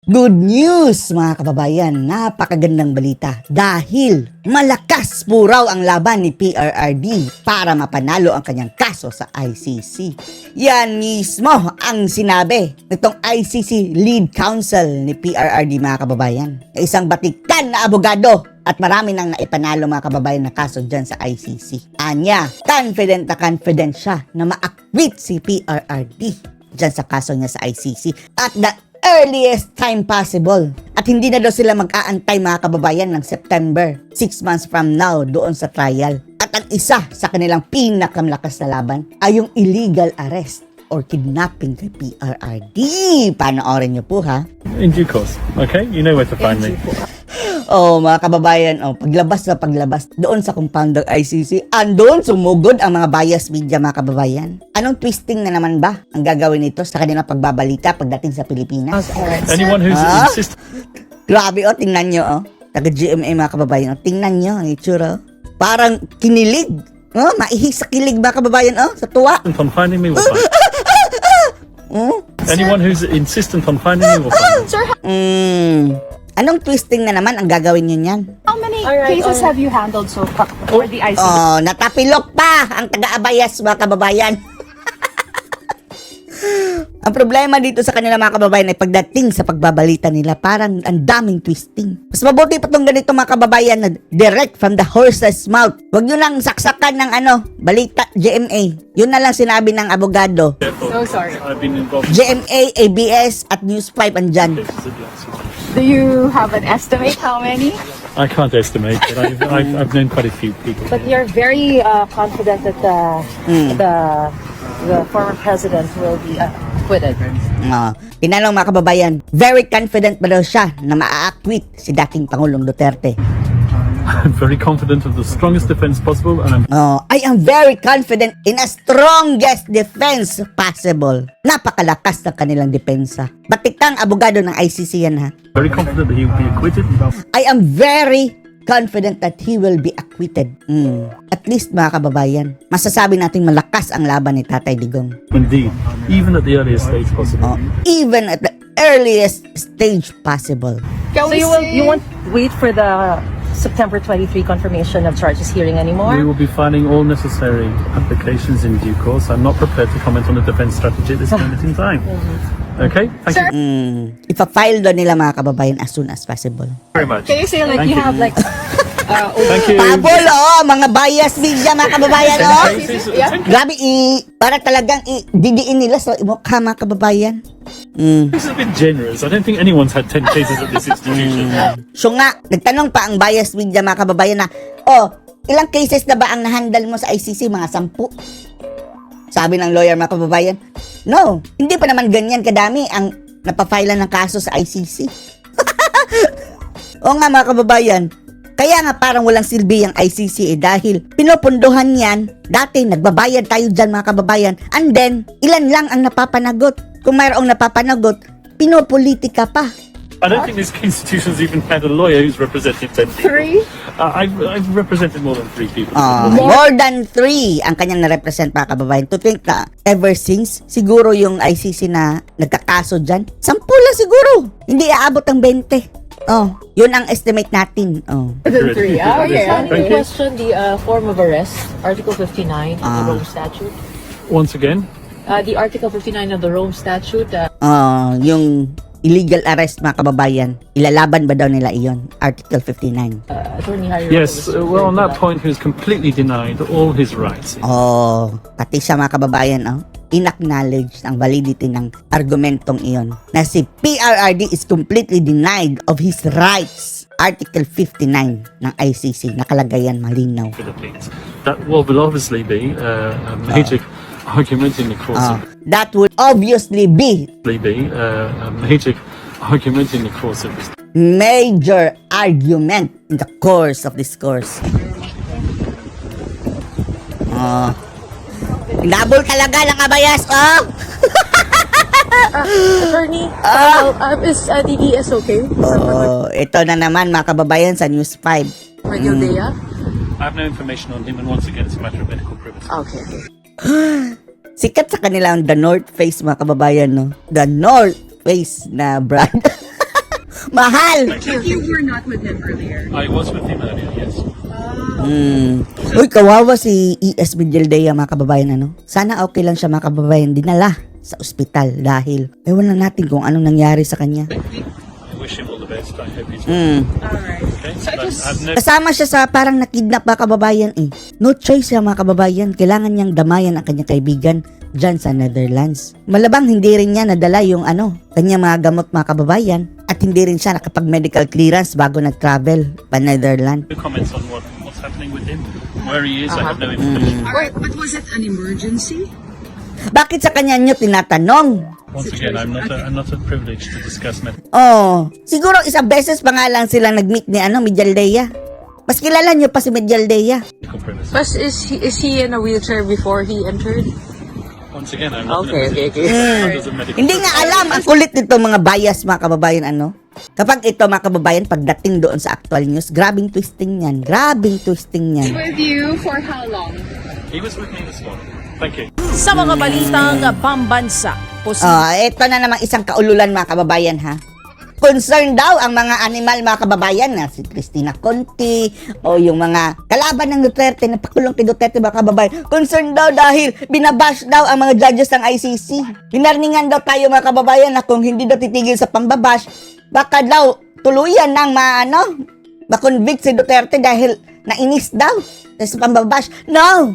Good news mga kababayan, napakagandang balita dahil malakas po raw ang laban ni PRRD para mapanalo ang kanyang kaso sa ICC. Yan mismo ang sinabi nitong ICC lead counsel ni PRRD mga kababayan, na isang batikan na abogado at marami nang naipanalo mga kababayan na kaso dyan sa ICC. Anya, confident siya na ma-acquit si PRRD dyan sa kaso niya sa ICC at the earliest time possible. At hindi na daw sila mag-aantay mga kababayan ng September, 6 months from now doon sa trial. At ang isa sa kanilang pinakamalakas na laban ay yung illegal arrest or kidnapping kay PRRD. Panoorin niyo po ha. In due course, okay? You know where to find me. Oh, mga kababayan, paglabas doon sa compound ng ICC, andun sumugod ang mga bias media mga kababayan. Anong twisting na naman ba ang gagawin nito sa kanilang pagbabalita pagdating sa Pilipinas? Anyone who's insisting... Grabe tingnan nyo taga GMA mga kababayan, tingnan nyo ang itsura. Parang kinilig. Maihig sa kilig mga kababayan, sa tuwa. on finding me will find Anyone who's insistent on finding me will find me. Anong twisting na naman ang gagawin nyo niyan? How many cases have you handled so far for the ICC? Natapilok pa ang taga-abayas mga kababayan. Ang problema dito sa kanila mga kababayan ay pagdating sa pagbabalita nila, parang ang daming twisting. Mas mabuti pa itong ganito mga kababayan na direct from the horse's mouth. Huwag nyo lang saksakan ng balita GMA. Yun na lang sinabi ng abogado. So sorry. I've been involved GMA, ABS at News 5 andyan. in cases of the ICC. Do you have an estimate how many? I can't estimate, but I've known quite a few people. But you're very confident that the former president will be acquitted. Tinanong mga kababayan, very confident ba daw siya na maa-acquit si dating Pangulong Duterte? I'm very confident of the strongest defense possible, and I'm I am very confident in a strongest defense possible. Napakalakas ng kanilang depensa. Batikang abogado ng ICC yan ha. very confident that he will be acquitted. I am very confident that he will be acquitted. At least mga kababayan, masasabi nating malakas ang laban ni Tatay Digong. Indeed, even at the earliest stage possible. Even at the earliest stage possible. Can So you won't wait for the September 23 confirmation of charges hearing We anymore? will be filing all necessary applications in due course. I'm not prepared to comment on the defense strategy at this moment in time. Okay? Thank you Ipa-file doon nila mga kababayan as soon as possible. very much. Can you say like Thank you you. have like Thank you. Pabol, mga bias media mga kababayan, Cases- Yeah. Grabe, para talagang didiin nila sa mukha mga kababayan. This is a bit generous. I don't think anyone's had 10 cases at this institution. So nga, nagtanong pa ang bias media mga kababayan na, ilang cases na ba ang nahandle mo sa ICC? Mga 10. Sabi ng lawyer mga kababayan, no, hindi pa naman ganyan kadami ang napafile ng kaso sa ICC. O nga mga kababayan, kaya nga parang walang silbi ang ICC dahil pinupunduhan yan. Dati nagbabayad tayo dyan mga kababayan, and then ilan lang ang napapanagot. Kung mayroong napapanagot, pinopolitika pa. I don't think this institution's even had a lawyer who's represented 10 people. 3? I've represented more than 3 people. More than 3 ang kanyang na-represent mga kababayan. To think na ever since, siguro yung ICC na nagkakaso dyan, 10 lang siguro. Hindi aabot ang 20. Yun ang estimate natin. Than 3. Okay. Thank you. Question the form of arrest, Article 59 of the Rome Statute. Once again, The Article 59 of the Rome Statute, Yung illegal arrest mga kababayan, ilalaban ba daw nila iyon? Article 59. Attorney Harry yes, Roque was well, on that very, point, he was completely denied all his rights. Pati siya mga kababayan, inacknowledge ang validity ng argumentong iyon na si PRRD is completely denied of his rights. Article 59 ng ICC, nakalagay yan malinaw. Philippines. That will obviously be a major argument in the course of That would obviously be a major argument in the course of this. major argument in the course of discourse. Double talaga ng abayas, Attorney, is the ES okay? Ito na naman mga kababayan sa News 5. Radio Dea? I have no information on him, and once again, it's a matter of medical privilege. Okay. Sikat sa kanila ang The North Face mga kababayan, no? The North Face na brand. Mahal! You were not with him earlier. I was with him earlier, yes. Uy, kawawa si ES Medialdea, mga kababayan, ano? Sana okay lang siya, mga kababayan. Dinala sa ospital dahil ewan na natin kung anong nangyari sa kanya. I wish him all the best. I hope he's Alright. okay. So it But was- I've never Kasama siya sa parang nakidnap, mga kababayan eh. No choice siya, mga kababayan. Kailangan niyang damayan ang kanyang kaibigan dyan sa Netherlands. Malabang hindi rin niya nadala yung kanyang mga gamot, mga kababayan. At hindi rin siya nakapag-medical clearance bago nag-travel pa Netherlands. no comments on what's happening with him. Where he is, I have no information. Alright, but was it an emergency? Bakit sa kanya niyo tinatanong? Once again, I'm not at privilege to discuss medical Oh, siguro isang beses pa nga lang silang nag-meet ni Medialdea. Mas kilala niyo pa si Medialdea. privacy. But is he in a wheelchair before he entered? Once again, I'm not Okay, okay, okay. matters of medical. Hindi nga alam ang kulit nito mga bias, mga kababayan, Kapag ito, mga kababayan, pagdating doon sa actual news, grabing twisting yan. Grabing twisting yan. With you for how long? He was with me this morning. Thank you. Sa mga balitang pambansa, Ito na namang isang kaululan, mga kababayan, ha? Concern daw ang mga animal, mga kababayan, na si Cristina Conti o yung mga kalaban ng Duterte na pakulong kay Duterte, mga kababayan. Concern daw dahil binabash daw ang mga judges ng ICC. Hinarningan daw tayo, mga kababayan, na kung hindi daw titigil sa pambabash, baka daw tuluyan ng ma-convict si Duterte dahil nainis daw sa pambabash. No!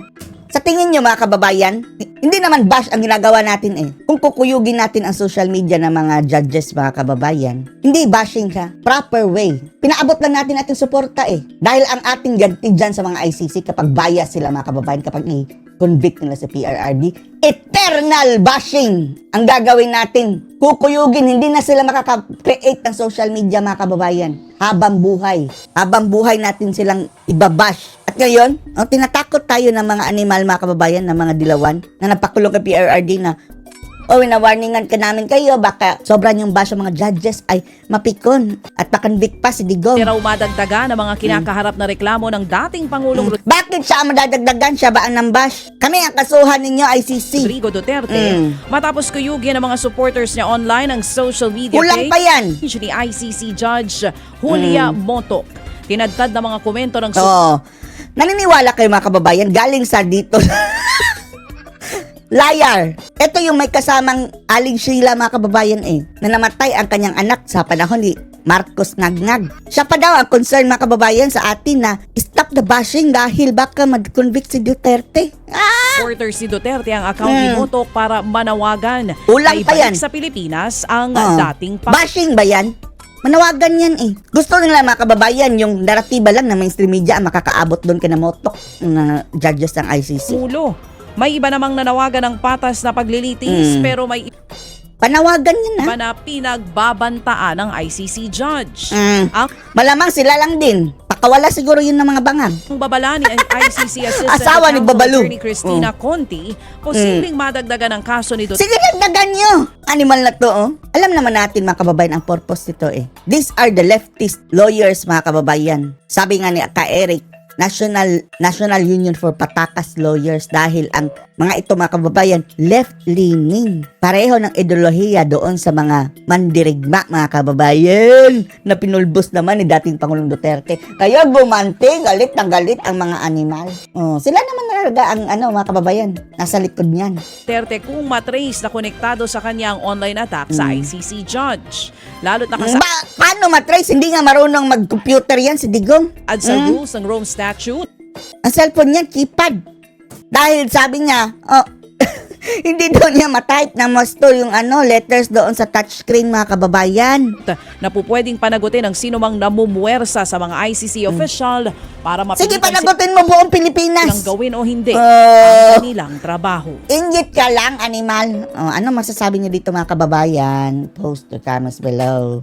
Sa tingin nyo, mga kababayan, hindi naman bash ang ginagawa natin eh. Kung kukuyugin natin ang social media ng mga judges, mga kababayan, hindi bashing ka. Proper way. Pinaabot lang natin ating suporta eh. Dahil ang ating ganti dyan sa mga ICC kapag bias sila, mga kababayan, kapag i-convict nila sa PRRD, eternal bashing ang gagawin natin. Kukuyugin, hindi na sila makaka-create ng social media, mga kababayan. Habang buhay. Habang buhay natin silang ibabash. At ngayon, tinatakot tayo ng mga animal, mga kababayan, ng mga dilawan na napakulong kay PRRD na winawarningan ka namin kayo, baka sobrang yung bash ng mga judges ay mapikon at makonvict pa si Digong. pero umadagdaga ng mga kinakaharap na reklamo ng dating Pangulong Bakit siya ang madadagdagan? Siya ba ang nambash? Kami ang kasuhan ninyo, ICC. Rodrigo Duterte matapos kuyugin ng mga supporters niya online ang social media Kulang pa yan. page ni ICC Judge Julia Motok. Tinadtad ng mga komento ng Oo. Naniniwala kayo, mga kababayan, galing sa dito. Liar. Ito yung may kasamang Aling Sheila, mga kababayan na namatay ang kanyang anak sa panahon ni Marcos Ngagngag. Siya pa daw ang concern, mga kababayan, sa atin na stop the bashing dahil baka mag-convict si Duterte. supporters ni Duterte ang account ni Motok para manawagan Kulang na pa yan. ibalik sa Pilipinas ang dating Bashing ba yan? Manawagan yan Gusto nila, mga kababayan, yung naratiba lang ng mainstream media ang makakaabot doon kina Motok ng judges ng ICC. Pangulo. May iba namang nanawagan ng patas na paglilitis pero may Panawagan yan iba na pinagbabantaan ng ICC judge. Ang Malamang sila lang din. Pakawala siguro yun ng mga bangang. babala ni ICC Assistant Asawa ni Accountant Babalu. Attorney Cristina Conti, posibleng madagdagan ng kaso ni Duterte. Sige, dagdagan nyo. Animal na to, Alam naman natin, mga kababayan, ang purpose nito These are the leftist lawyers, mga kababayan. Sabi nga ni Aka Eric, National Union for Patakas Lawyers, dahil ang mga ito, mga kababayan, left-leaning. Pareho ng ideolohiya doon sa mga mandirigma, mga kababayan, na pinulbos naman ni dating Pangulong Duterte. Kaya gumanti, galit ng galit ang mga animal. Sila naman talaga ang mga kababayan, nasa likod niyan. Duterte kung matrace na konektado sa kanyang online attack sa ICC judge. Lalo't nakasaad Paano matrace? Hindi nga marunong mag-computer yan si Digong. sa rules ng Rome Statute. Ang cellphone niya, keypad. Dahil sabi niya, hindi daw niya matype na gusto yung letters doon sa touchscreen, mga kababayan. Na po pwedeng panagutin ng sino mang namumuwersa sa mga ICC official para Sige, mapilitan panagutin mo buong silang Pilipinas. gawin o hindi Oh. ang kanilang trabaho. Ingit ka lang, animal. Ano masasabi niyo dito, mga kababayan? Post your comments below.